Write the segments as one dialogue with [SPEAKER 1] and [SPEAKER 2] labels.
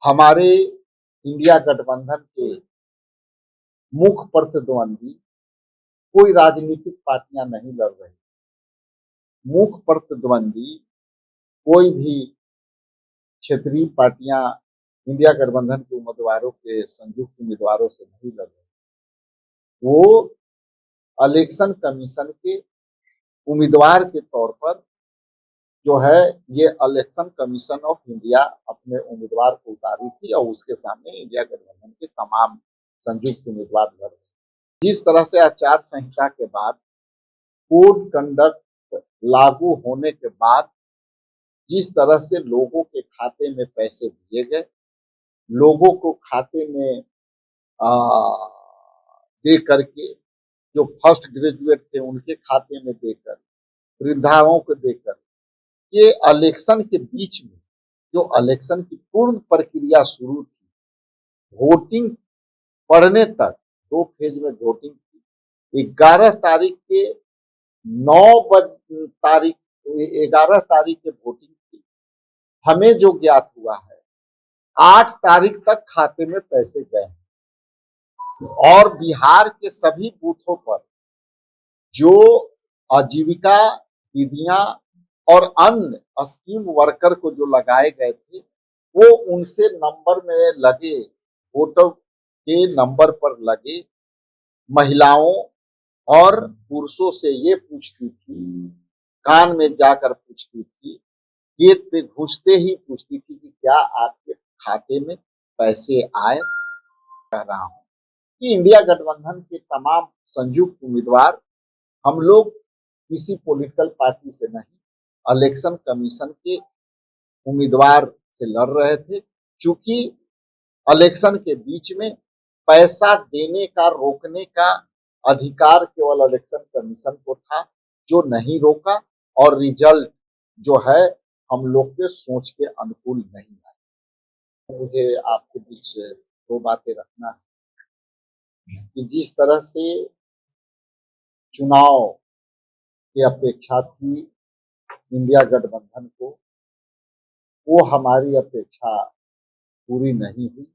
[SPEAKER 1] हमारे इंडिया गठबंधन के मुख्य प्रतिद्वंदी कोई राजनीतिक पार्टियां नहीं लड़ रही। मुख्य प्रतिद्वंदी कोई भी क्षेत्रीय पार्टियां इंडिया गठबंधन के उम्मीदवारों के संयुक्त उम्मीदवारों से नहीं लड़ रही। वो इलेक्शन कमीशन के उम्मीदवार के तौर पर जो है ये इलेक्शन कमीशन ऑफ इंडिया अपने उम्मीदवार को उतारी थी और उसके सामने इंडिया गठबंधन के तमाम संयुक्त उम्मीदवार लड़ रहे। जिस तरह से आचार संहिता के बाद कोड कंडक्ट लागू होने के बाद जिस तरह से लोगों के खाते में पैसे दिए गए, लोगों को खाते में दे करके जो फर्स्ट ग्रेजुएट थे उनके खाते में देकर, वृद्धाओं को देकर, ये इलेक्शन के बीच में जो इलेक्शन की पूर्ण प्रक्रिया शुरू थी, वोटिंग पड़ने तक 2 फेज में वोटिंग थी। 11 तारीख के 11 तारीख के वोटिंग थी। हमें जो ज्ञात हुआ है 8 तारीख तक खाते में पैसे गए और बिहार के सभी बूथों पर जो आजीविका दीदियां और अन्य स्कीम वर्कर को जो लगाए गए थे वो उनसे नंबर में लगे, वोटर के नंबर पर लगे महिलाओं और पुरुषों से ये पूछती थी, कान में जाकर पूछती थी, गेट पे घुसते ही पूछती थी कि क्या आपके खाते में पैसे आए। कह रहा हूं कि इंडिया गठबंधन के तमाम संयुक्त उम्मीदवार, हम लोग किसी पॉलिटिकल पार्टी से नहीं, इलेक्शन कमीशन के उम्मीदवार से लड़ रहे थे। चूंकि इलेक्शन के बीच में पैसा देने का रोकने का अधिकार केवल इलेक्शन कमीशन को था, जो नहीं रोका और रिजल्ट जो है हम लोग के सोच के अनुकूल नहीं आया। मुझे आपके बीच 2 बातें रखना है कि जिस तरह से चुनाव की अपेक्षा थी इंडिया गठबंधन को, वो हमारी अपेक्षा पूरी नहीं हुई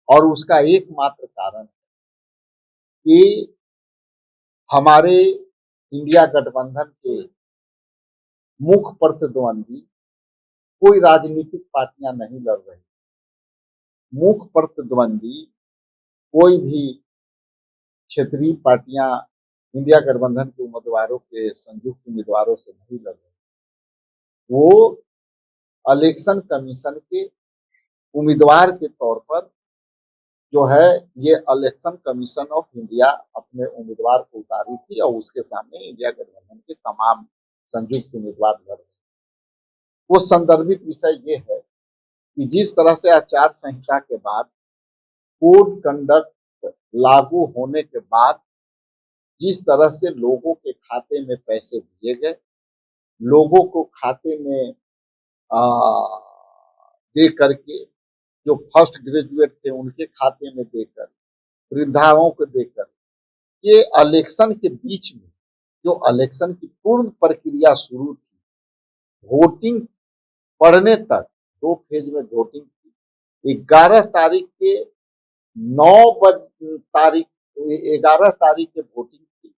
[SPEAKER 1] और उसका एकमात्र कारण है कि हमारे इंडिया गठबंधन के मुख्य प्रतिद्वंदी कोई राजनीतिक पार्टियां नहीं लड़ रही। मुख्य प्रतिद्वंदी कोई भी क्षेत्रीय पार्टियां इंडिया गठबंधन के उम्मीदवारों के संयुक्त उम्मीदवारों से नहीं लड़ रही। वो इलेक्शन कमीशन के उम्मीदवार के तौर पर जो है ये इलेक्शन कमीशन ऑफ इंडिया अपने उम्मीदवार को उतारी थी और उसके सामने इंडिया गठबंधन के तमाम संयुक्त उम्मीदवार लड़ रहे। वो संदर्भित विषय ये है कि जिस तरह से आचार संहिता के बाद कोड कंडक्ट लागू होने के बाद जिस तरह से लोगों के खाते में पैसे दिए गए, लोगों को खाते में दे करके जो फर्स्ट ग्रेजुएट थे उनके खाते में देकर, वृद्धाओं को देकर, ये इलेक्शन के बीच में जो इलेक्शन की पूर्ण प्रक्रिया शुरू थी, वोटिंग पड़ने तक 2 फेज में वोटिंग थी। 11 तारीख के 11 तारीख के वोटिंग थी।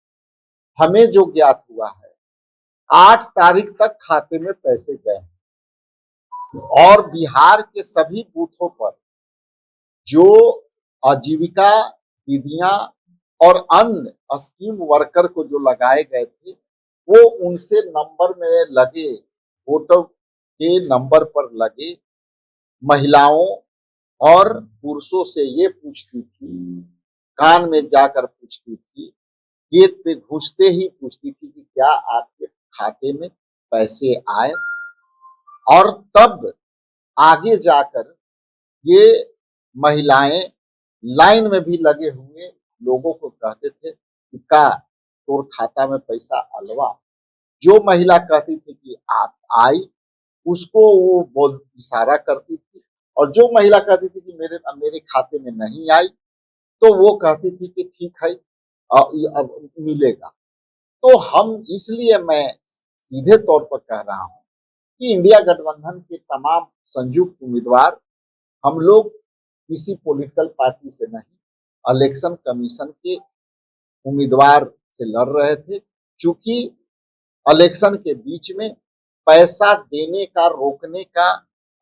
[SPEAKER 1] हमें जो ज्ञात हुआ है 8 तारीख तक खाते में पैसे गए और बिहार के सभी बूथों पर जो आजीविका दीदियां और अन्य स्कीम वर्कर को जो लगाए गए थे वो उनसे नंबर में लगे, वोटर के नंबर पर लगे महिलाओं और पुरुषों से ये पूछती थी, कान में जाकर पूछती थी, गेट पे घुसते ही पूछती थी कि क्या आपके खाते में पैसे आए। और तब आगे जाकर ये महिलाएं लाइन में भी लगे हुए लोगों को कहते थे कि का तोर खाता में पैसा अलवा। जो महिला कहती थी कि आप आई, उसको वो बोल इशारा करती थी और जो महिला कहती थी कि मेरे खाते में नहीं आई तो वो कहती थी कि ठीक है अब मिलेगा। तो हम इसलिए मैं सीधे तौर पर कह रहा हूं कि इंडिया गठबंधन के तमाम संयुक्त उम्मीदवार हम लोग किसी पॉलिटिकल पार्टी से नहीं, इलेक्शन कमीशन के उम्मीदवार से लड़ रहे थे। चूंकि इलेक्शन के बीच में पैसा देने का रोकने का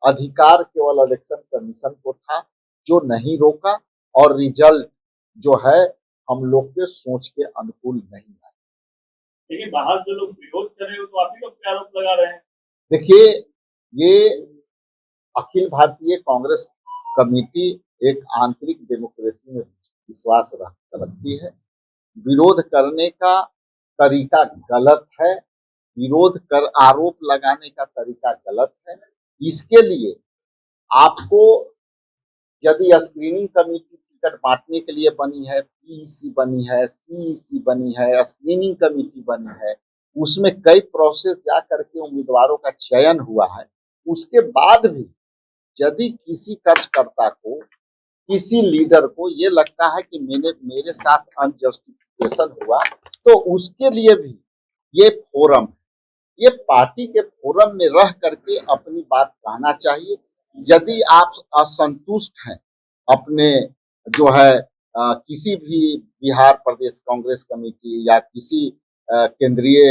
[SPEAKER 1] अधिकार केवल इलेक्शन कमीशन को था, जो नहीं रोका, और रिजल्ट जो है हम लोग के सोच के अनुकूल नहीं है।
[SPEAKER 2] लेकिन बाहर जो लोग विरोध कर रहे हो तो आप ही लोग पे आरोप लगा रहे हैं।
[SPEAKER 1] देखिए, ये अखिल भारतीय कांग्रेस कमेटी एक आंतरिक डेमोक्रेसी में विश्वास रखती है। विरोध करने का तरीका गलत है, विरोध कर आरोप लगाने का तरीका गलत है। इसके लिए आपको, यदि स्क्रीनिंग कमेटी टिकट बांटने के लिए बनी है, पीईसी बनी है, सीईसी बनी है, स्क्रीनिंग कमेटी बनी है, उसमें कई प्रोसेस जा करके उम्मीदवारों का चयन हुआ है। उसके बाद भी यदि किसी कार्यकर्ता को, किसी लीडर को ये लगता है कि मेरे साथ अनजस्टिफिकेशन हुआ, तो उसके लिए भी ये फोरम, ये पार्टी के फोरम में रह करके अपनी बात कहना चाहिए। यदि आप असंतुष्ट हैं अपने जो है किसी भी बिहार प्रदेश कांग्रेस कमेटी या किसी केंद्रीय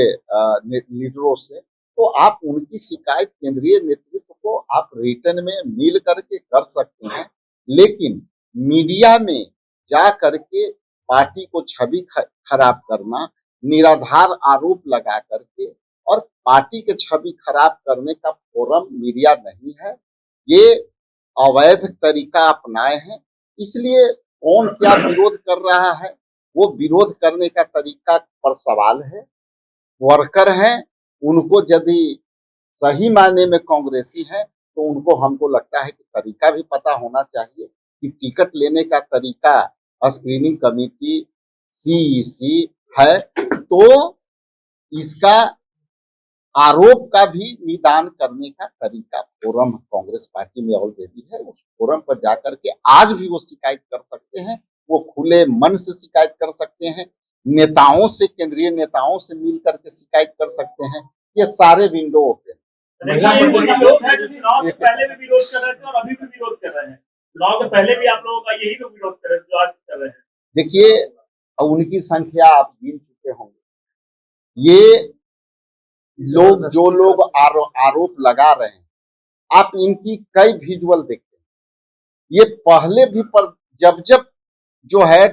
[SPEAKER 1] लीडरों से, तो आप उनकी शिकायत केंद्रीय नेतृत्व को आप रिटर्न में मिल करके कर सकते हैं। लेकिन मीडिया में जा करके पार्टी को छवि खराब करना, निराधार आरोप लगा करके और पार्टी के छवि खराब करने का फोरम मीडिया नहीं है। ये अवैध तरीका अपनाए हैं। इसलिए कौन क्या विरोध कर रहा है, वो विरोध करने का तरीका पर सवाल है। वर्कर हैं, उनको यदि सही मायने में कांग्रेसी है तो उनको, हमको लगता है कि तरीका भी पता होना चाहिए कि टिकट लेने का तरीका स्क्रीनिंग कमेटी, सीईसी है, तो इसका आरोप का भी निदान करने का तरीका फोरम कांग्रेस पार्टी में ऑलरेडी है। उस फोरम पर जाकर के आज भी वो शिकायत कर सकते हैं, वो खुले मन से शिकायत कर सकते हैं, नेताओं से, केंद्रीय नेताओं से मिल करके शिकायत कर सकते हैं। ये सारे विंडो ओपन।
[SPEAKER 2] चुनाव से पहले भी विरोध कर रहे थे और अभी भी विरोध कर रहे हैं। चुनाव से पहले भी आप लोगों का यही लोग विरोध कर रहे थे जो आज कर रहे हैं।
[SPEAKER 1] देखिए, उनकी संख्या आप गिन चुके होंगे। ये लोग, जो लोग आरोप लगा रहे हैं, आप इनकी कई विजुअल देखते हैं। ये पहले भी, पर जब जो है